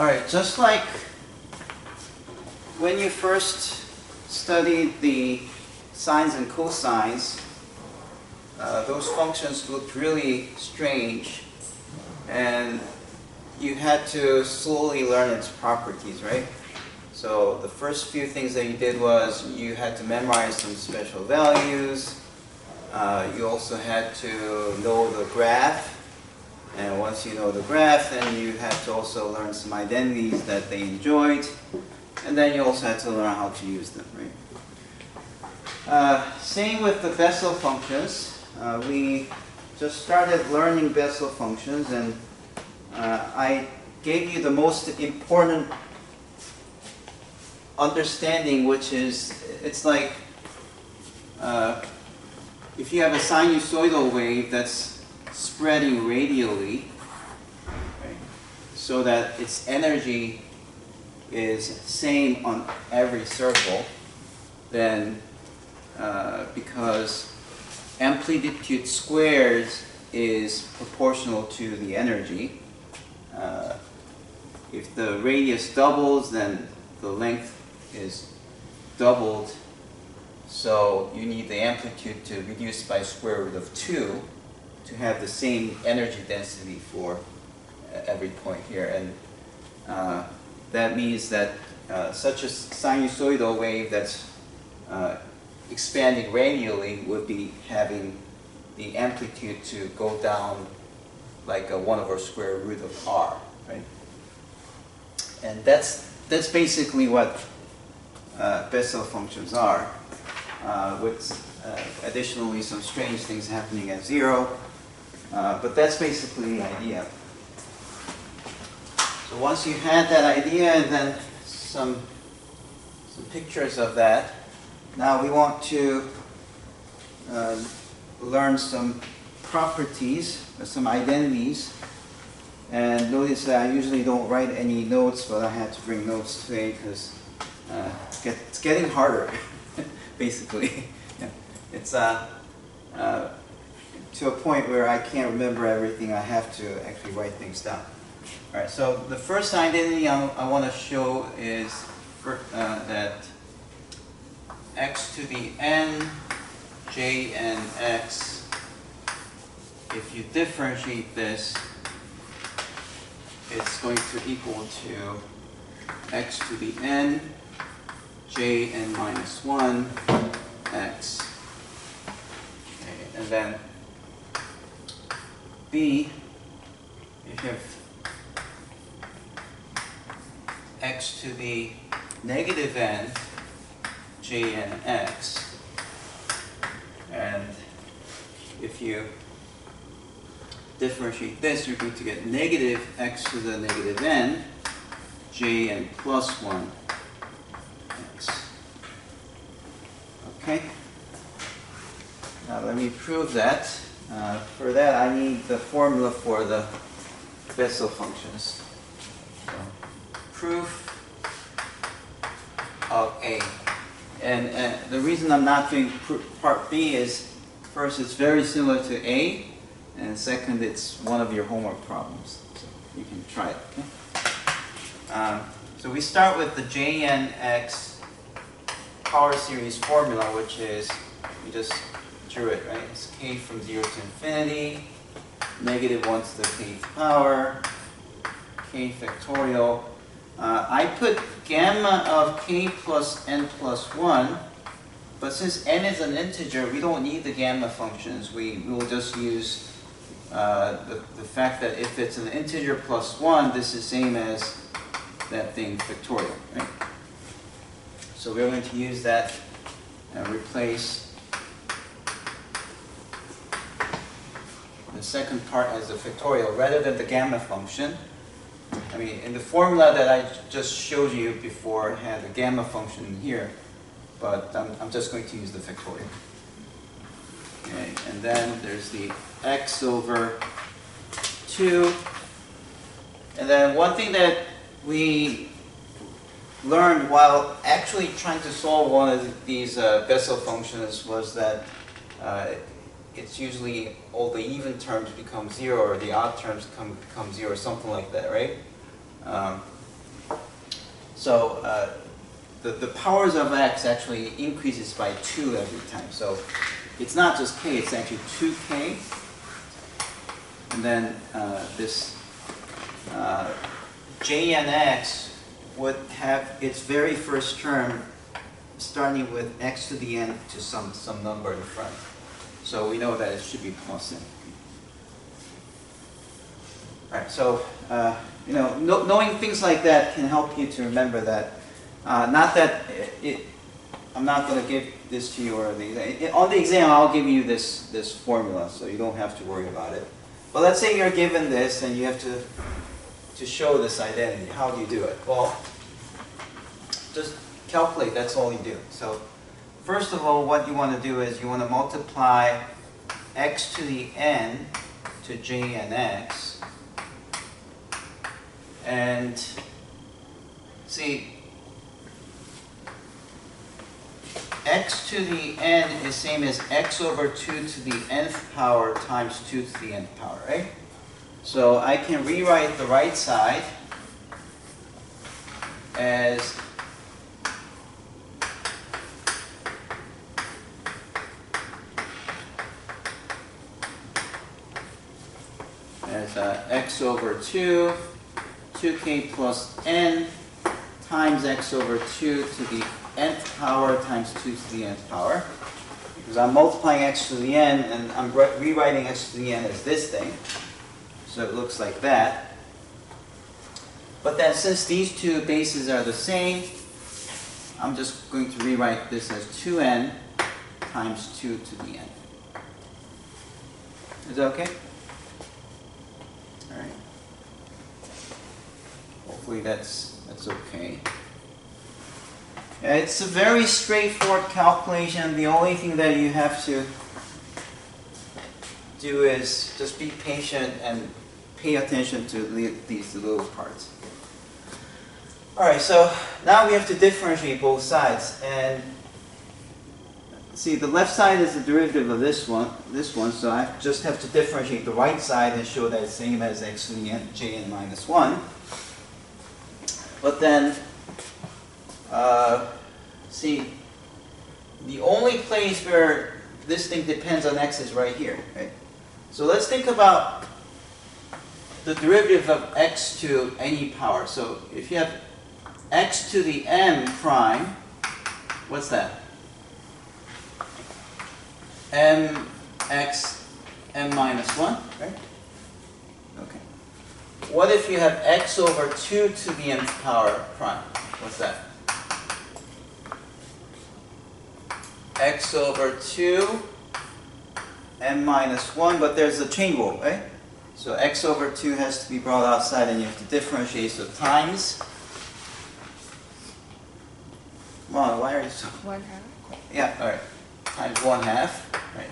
Alright, just like when you first studied the sines and cosines, those functions looked really strange, and you had to slowly learn its properties, right? So the first few things that you did was you had to memorize some special values. You also had to know the graph. And once you know the graph, then you have to also learn some identities that they enjoyed. And then you also had to learn how to use them, right? Same with the Bessel functions. We just started learning Bessel functions, and I gave you the most important understanding, which is, it's like if you have a sinusoidal wave that's spreading radially, right, so that its energy is same on every circle, then because amplitude squared is proportional to the energy, if the radius doubles, then the length is doubled, so you need the amplitude to reduce by square root of 2 to have the same energy density for every point here. And that means that such a sinusoidal wave that's expanding radially would be having the amplitude to go down like a 1 over square root of r, right? And that's basically what Bessel functions are, with additionally some strange things happening at 0. But that's basically the idea. So once you had that idea and then some pictures of that, now we want to learn some properties, some identities. And notice that I usually don't write any notes, but I had to bring notes today because it's getting harder, basically. Yeah. It's to a point where I can't remember everything. I have to actually write things down. All right, so the first identity I want to show is that x to the n, j and x, if you differentiate this, it's going to equal to x to the n, j n minus 1, x. Okay, and then b, if you have x to the negative n, j n x, and if you differentiate this, you're going to get negative x to the negative n, j n plus 1 x. Okay? Now let me prove that. For that, I need the formula for the Bessel functions. So, proof of A. And the reason I'm not doing part B is, first, it's very similar to A, and second, it's one of your homework problems. So you can try it. Okay? So we start with the JNX power series formula, which is, we just drew it, right? It's k from 0 to infinity, negative 1 to the kth power, k factorial. I put gamma of k plus n plus 1, but since n is an integer, we don't need the gamma functions. We will just use the fact that if it's an integer plus 1, this is same as that thing factorial, right? So we're going to use that and replace the second part as the factorial rather than the gamma function. I mean, in the formula that I just showed you before had a gamma function here, but I'm just going to use the factorial. Okay, and then there's the x over 2. And then one thing that we learned while actually trying to solve one of these Bessel functions was that it's usually all the even terms become 0 or the odd terms become 0 or something like that, right? So the powers of x actually increases by 2 every time. So it's not just k, it's actually 2k. And then this j and x would have its very first term starting with x to the n to some number in front. So we know that it should be plus n. All right, so knowing things like that can help you to remember that. Not that I'm not going to give this to you or on the exam. I'll give you this formula, so you don't have to worry about it. But let's say you're given this and you have to show this identity. How do you do it? Well, just calculate. That's all you do. So first of all, what you want to do is you want to multiply x to the n to j and x. And see, x to the n is same as x over 2 to the nth power times 2 to the nth power, right? So I can rewrite the right side as x over 2, 2k plus n times x over 2 to the nth power times 2 to the nth power. Because I'm multiplying x to the n and I'm rewriting x to the n as this thing. So it looks like that. But then since these two bases are the same, I'm just going to rewrite this as 2n times 2 to the n. Is that okay? All right. Hopefully that's okay. It's a very straightforward calculation. The only thing that you have to do is just be patient and pay attention to these little parts. All right, so now we have to differentiate both sides. And see, the left side is the derivative of this one, so I just have to differentiate the right side and show that it's same as x to the n, j n minus 1. But then, see, the only place where this thing depends on x is right here, right? So let's think about the derivative of x to any power. So if you have x to the m prime, what's that? mx m minus 1, right? Okay. What if you have x over 2 to the nth power prime? What's that? X over 2 m minus 1, but there's a chain rule, right? So x over 2 has to be brought outside and you have to differentiate, so times. Come on, why are you so... 1/2. Yeah, all right. Times 1/2, right?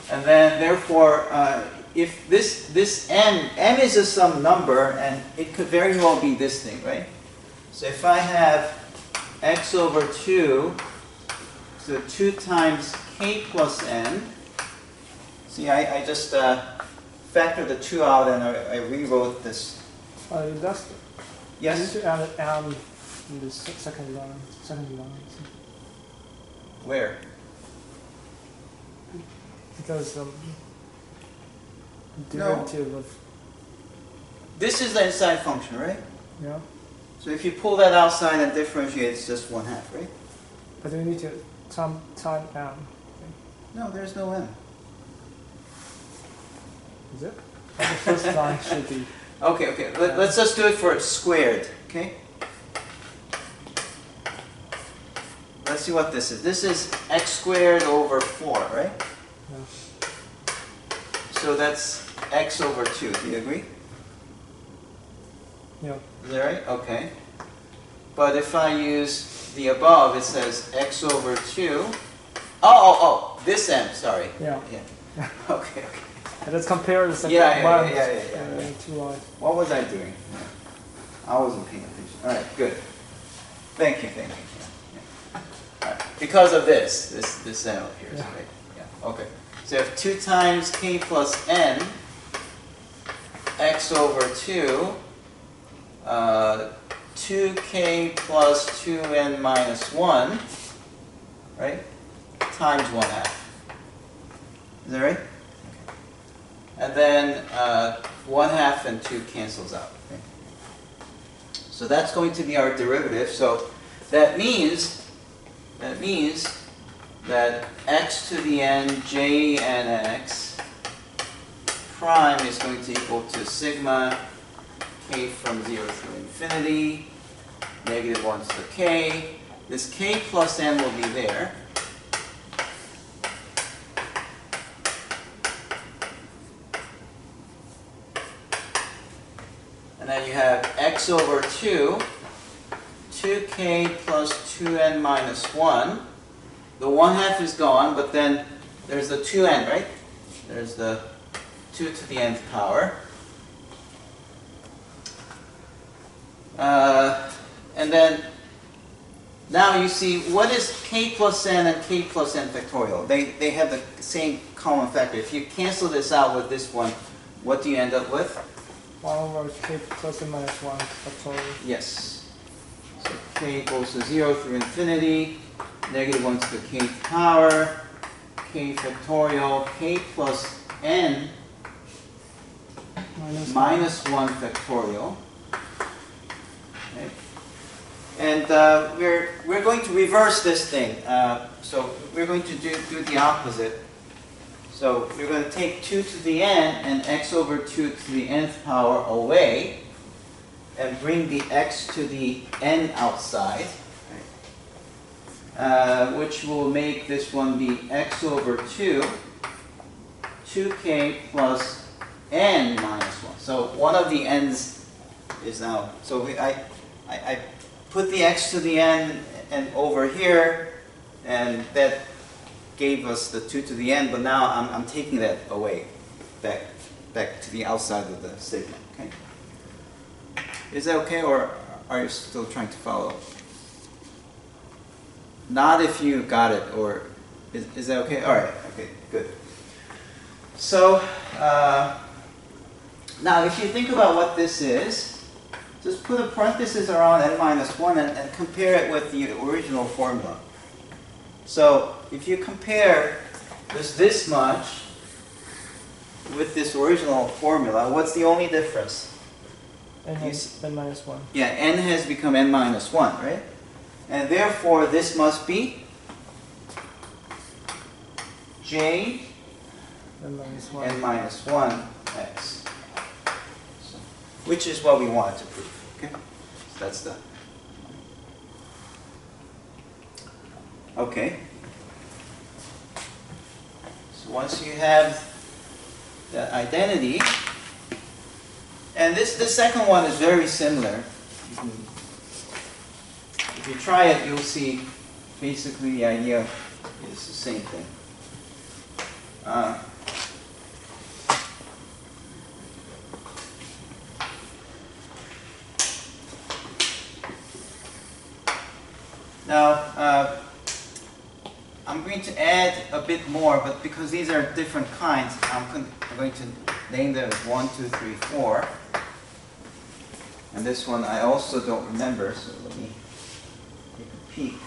And then therefore, if this m is just some number, and it could very well be this thing, right? So if I have x over 2, so 2 times k plus n, see, I just factored the 2 out and I rewrote this. That's, Yes? you need to add m in the second line. Where? Because derivative of, This is the inside function, right? yeah, So if you pull that outside and differentiate, it's just 1/2, right? but you need to time m. No, there's no m. Is it? But the first line should be. Okay. Let's just do it for squared, okay? Let's see what this is. This is x squared over 4, right? Yeah. So that's x over 2. Do you agree? Yeah. Is that right? Okay. But if I use the above, it says x over 2. Oh, this m, sorry. Yeah. Okay. And let's compare the second Yeah. two lines. What was I doing? I wasn't paying attention. All right, good. Thank you. Yeah. All right. Because of this m up here, Yeah. right? Yeah. Okay. So you have 2 times k plus n, x over 2, 2k plus 2n minus 1, right, times 1/2. Is that right? Okay. And then 1/2 and 2 cancels out. Okay? So that's going to be our derivative. So that means that x to the n j n x prime is going to equal to sigma k from 0 through infinity, negative 1 to the k. This k plus n will be there. And then you have x over 2, 2k plus 2n minus 1. The 1/2 is gone, but then there's the 2n, right? There's the 2 to the nth power. And then now you see, what is k plus n and k plus n factorial? They have the same common factor. If you cancel this out with this one, what do you end up with? 1 over k plus n minus 1 factorial. Yes. So k equals to 0 through infinity, negative 1 to the kth power, k factorial, k plus n minus 1 factorial. Okay. And we're going to reverse this thing. So we're going to do the opposite. So we're going to take 2 to the n and x over 2 to the nth power away, and bring the x to the n outside, which will make this one be x over 2, 2k plus n minus 1. So one of the n's is now, so I put the x to the n and over here, and that gave us the 2 to the n, but now I'm taking that away, back to the outside of the sigma. Okay. Is that okay, or are you still trying to follow? Not if you got it, or is that okay? All right. Okay. Good. So now, if you think about what this is, just put a parenthesis around n minus 1 and compare it with the original formula. So if you compare this much with this original formula, what's the only difference? N minus 1. Yeah, n has become n minus 1, right? And therefore, this must be j N minus 1. n minus 1 x, so, which is what we wanted to prove. Okay, so that's the. Okay. So once you have the identity, and the second one is very similar. If you try it, you'll see basically the idea is the same thing. Now, I'm going to add a bit more, but because these are different kinds, I'm going to name them 1, 2, 3, 4. And this one I also don't remember, so let me take a peek.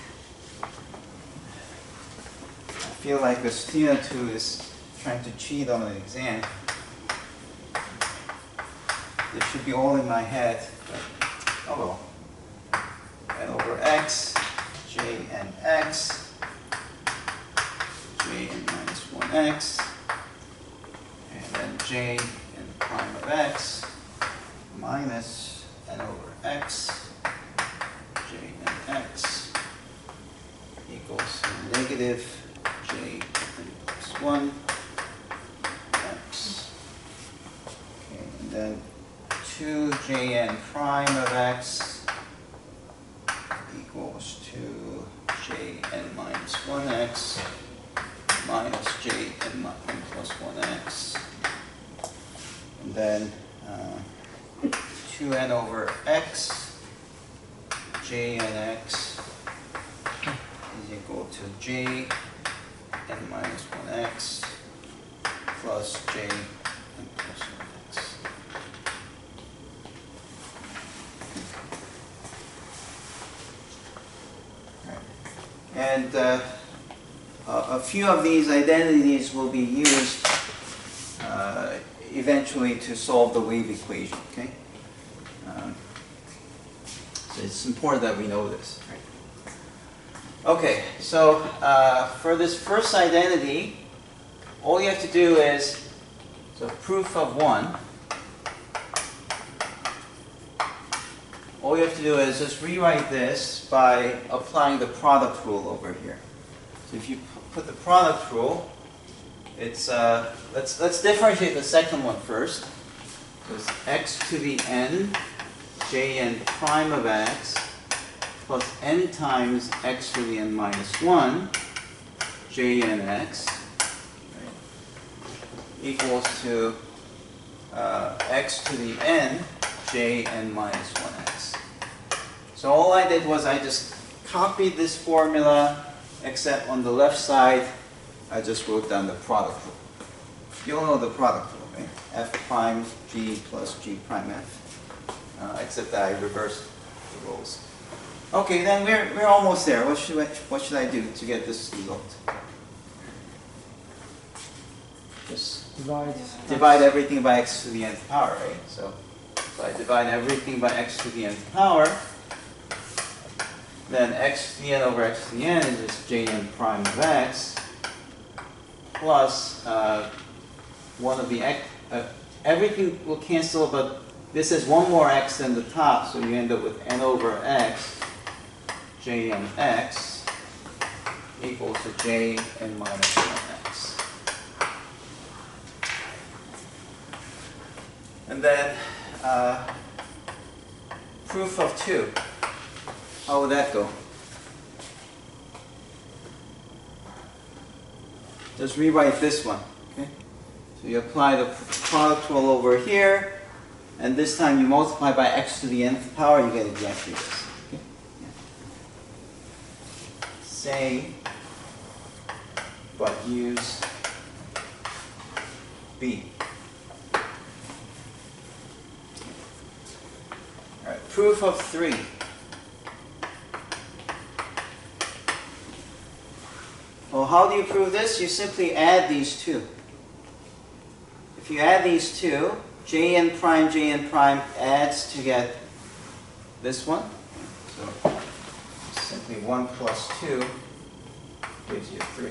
I feel like the student who is trying to cheat on an exam. This should be all in my head, but oh well. N over x, j n x, j n minus 1x, and then j n prime of x minus n over x, j n x equals negative j n plus 1 x. Okay, and then 2jn prime of x equals to jn minus 1x minus jn plus 1x. And then 2n over x, jnx is equal to jn minus 1x plus jn plus 1x. And a few of these identities will be used eventually to solve the wave equation, okay? So it's important that we know this. Right? Okay, so for this first identity, all you have to do is, so proof of 1, all you have to do is just rewrite this by applying the product rule over here. So if you put the product rule, it's let's differentiate the second one first. So it's x to the n jn prime of x plus n times x to the n minus 1 jn x, right, equals to x to the n jn minus 1x. So all I did was I just copied this formula, except on the left side I just wrote down the product rule. You all know the product rule, right? F prime g plus g prime f. Except that I reversed the roles. Okay, then we're almost there. What should I do to get this result? Just divide everything by x to the nth power, right? So if I divide everything by x to the nth power, then x to the n over x to the n is just jn prime of x plus 1 of the x. Everything will cancel, but this is one more x than the top, so you end up with n over x jn x equals to jn minus 1x. And then proof of 2. How would that go? Just rewrite this one. Okay? So you apply the product rule over here, and this time you multiply by x to the nth power, you get exactly this. Okay? Yeah. Same, but use b. All right, proof of 3. Well, how do you prove this? You simply add these two. If you add these two, jn prime adds to get this one. So simply 1 plus 2 gives you 3.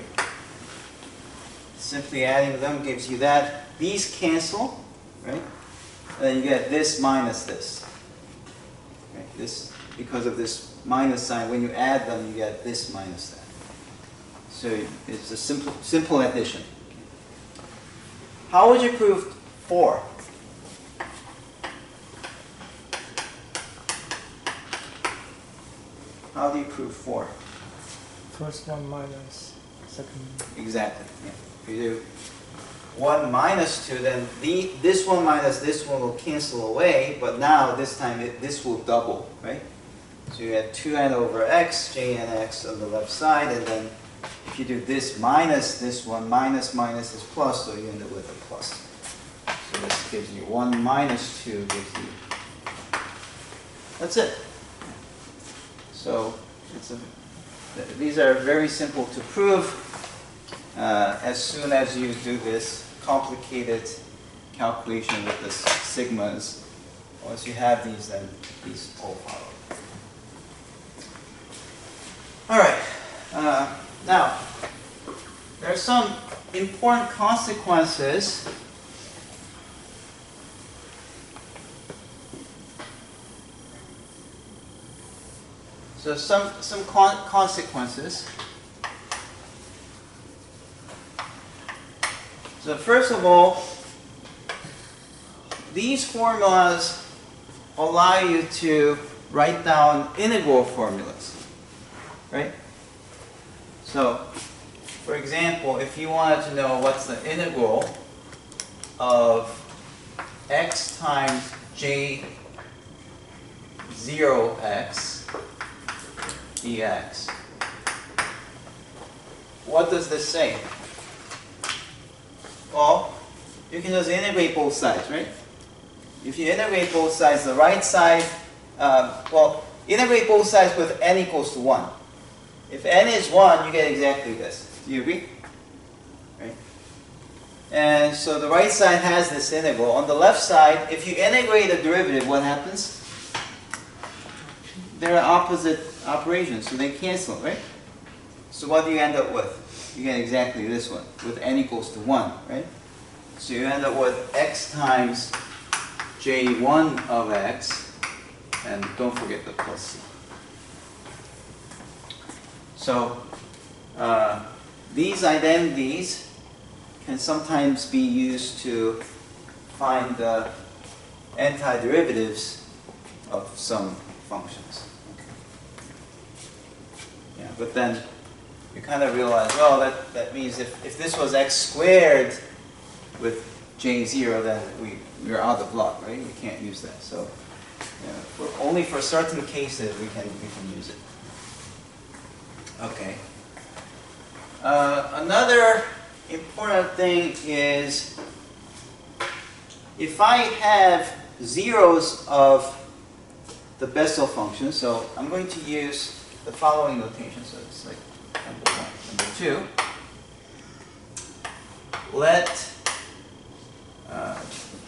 Simply adding them gives you that. These cancel, right? And then you get this minus this. Right? This, because of this minus sign, when you add them, you get this minus that. So it's a simple addition. How would you prove 4? How do you prove 4? First one minus second. Exactly. Yeah. If you do 1 minus 2, then this one minus this one will cancel away, but now this time this will double, right? So you have 2n over x, jn x on the left side, and then if you do this minus this one, minus is plus, so you end up with a plus. So this gives you 1 minus 2 gives you. That's it. So these are very simple to prove. As soon as you do this complicated calculation with the sigmas, once you have these, then these all follow. All right. Now, there are some important consequences . So some consequences. So first of all, these formulas allow you to write down integral formulas, right? So, for example, if you wanted to know what's the integral of x times j 0x dx, what does this say? Well, you can just integrate both sides, right? If you integrate both sides, the right side, integrate both sides with n equals to 1. If n is 1, you get exactly this. Do you agree? Right? And so the right side has this integral. On the left side, if you integrate a derivative, what happens? They're opposite operations, so they cancel, right? So what do you end up with? You get exactly this one, with n equals to 1, right? So you end up with x times j1 of x, and don't forget the plus c. So these identities can sometimes be used to find the antiderivatives of some functions. Yeah, but then you kind of realize, well, that means if this was x squared with j0, then we're out of luck, right? We can't use that. So only for certain cases we can use it. Okay. Another important thing is if I have zeros of the Bessel function, so I'm going to use the following notation. So it's like number 1, number 2. Let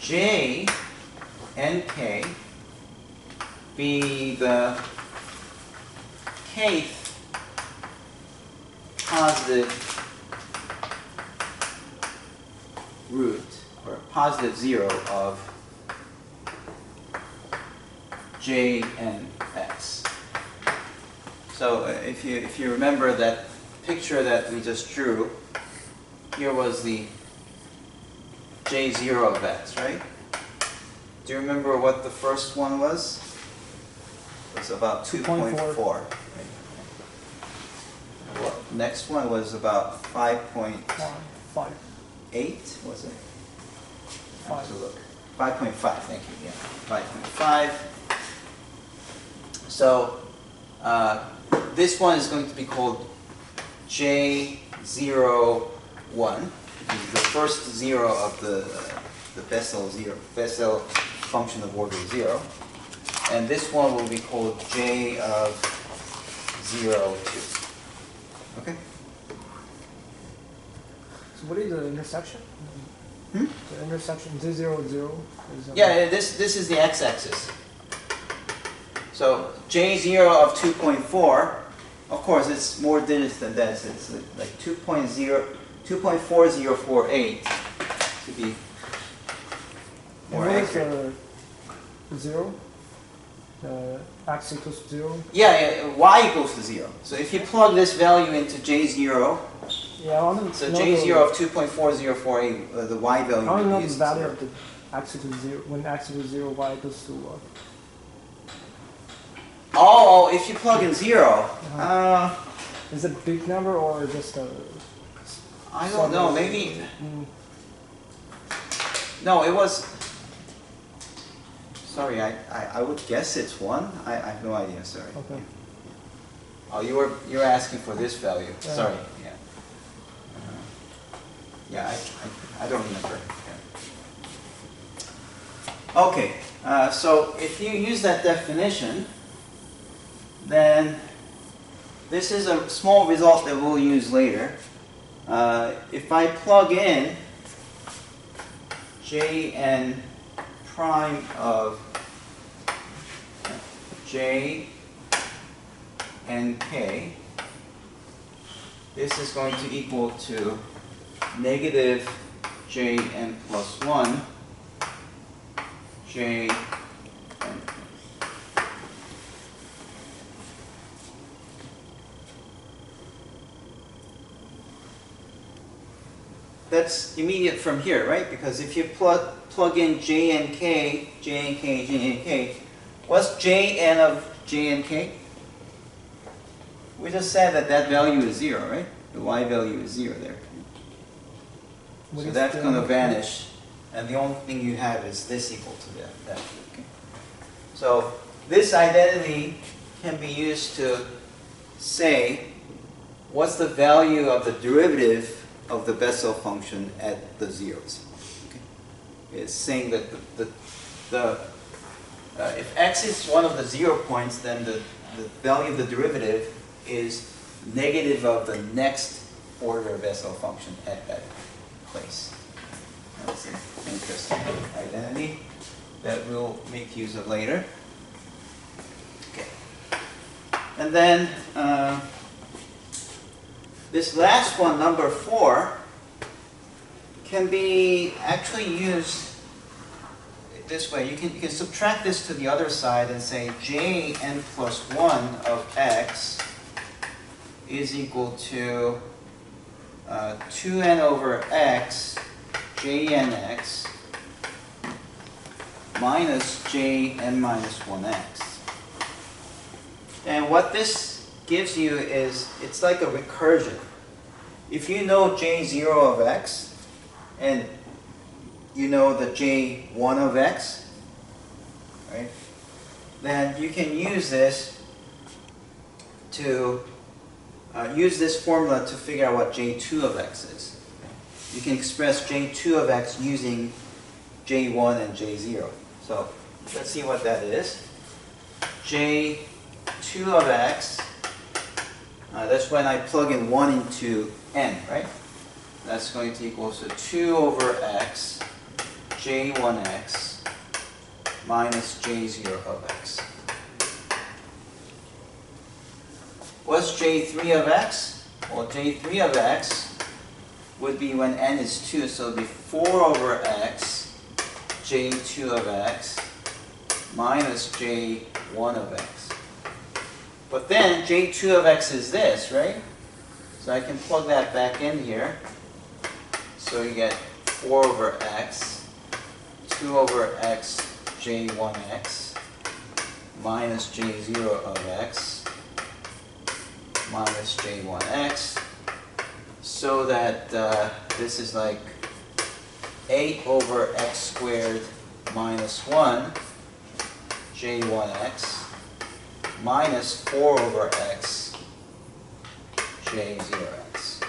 j and k be the kth positive root or positive 0 of j and x. So if you remember that picture that we just drew, here was the j0 of x, right? Do you remember what the first one was? It was about 2.4. Right? Next one was about 5.8, was it? 5. To look. 5.5, thank you, yeah. 5.5. So this one is going to be called J01, which is the first 0 of the Bessel function of order 0. And this one will be called J of 02. Okay? So what is the intersection? The intersection z0, 0 is... Yeah, this is the x-axis. So J0 of 2.4, of course, it's more digits than that. It's like 2.4048 to be more accurate. The 0? X equals 0? Yeah, y equals to 0. So if you plug this value into J0, yeah, I want to so know J0 of 2.4048, the y value. I want to know the is value 0. of the x equals 0. When x equals 0, y equals to what? Oh, if you plug in 0, is it a big number or just a... I don't know, maybe... No, it was... Sorry, I would guess it's 1. I have no idea, sorry. Okay. Oh, you were asking for this value. Yeah. Sorry, yeah. Yeah, I don't remember. Yeah. Okay, so if you use that definition, then this is a small result that we'll use later. If I plug in Jn prime of j and k, this is going to equal to negative jn plus 1 j and k. That's immediate from here, right? Because if you plug in j and k, j and k, j and k, what's jn of j and k? We just said that value is 0, right? The y value is 0 there. So that's going to vanish, and the only thing you have is this equal to that. Okay? So this identity can be used to say what's the value of the derivative of the Bessel function at the zeros. Okay? It's saying that if x is one of the 0 points, then the value of the derivative is negative of the next order Bessel function at that place. That's an interesting identity that we'll make use of later. Okay. And then this last one, number 4, can be actually used this way. You can subtract this to the other side and say Jn plus 1 of x is equal to 2n over x Jnx minus Jn minus 1x. And what this gives you is, it's like a recursion. If you know J0 of x, and you know the J1 of x, right? Then you can use this to use this formula to figure out what J2 of x is. You can express J2 of x using J1 and J0. So let's see what that is. J2 of x, that's when I plug in 1 into n, right? That's going to equal to 2 over x J1x minus J0 of x. What's J3 of x? Well, J3 of x would be when n is 2, so it would be 4 over x J2 of x minus J1 of x. But then J2 of x is this, right? So I can plug that back in here. So you get 4 over x, 2 over x J1x minus J0 of x minus J1x, so that this is like 8 over x squared minus 1 J1x minus 4 over x J0x.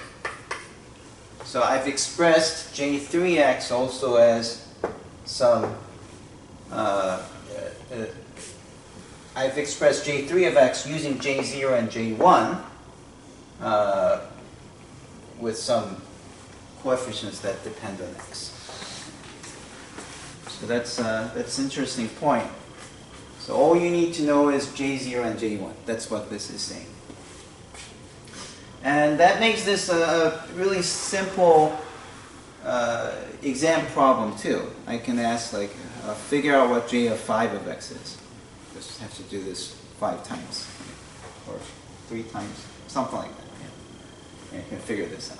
So I've expressed J3x also as some, I've expressed J3 of x using J0 and J1 with some coefficients that depend on x. So that's an interesting point. So all you need to know is J0 and J1. That's what this is saying. And that makes this a really simple exam problem too. I can ask like, figure out what J of 5 of x is. Just have to do this 5 times or 3 times, something like that. Yeah. And you can figure this out.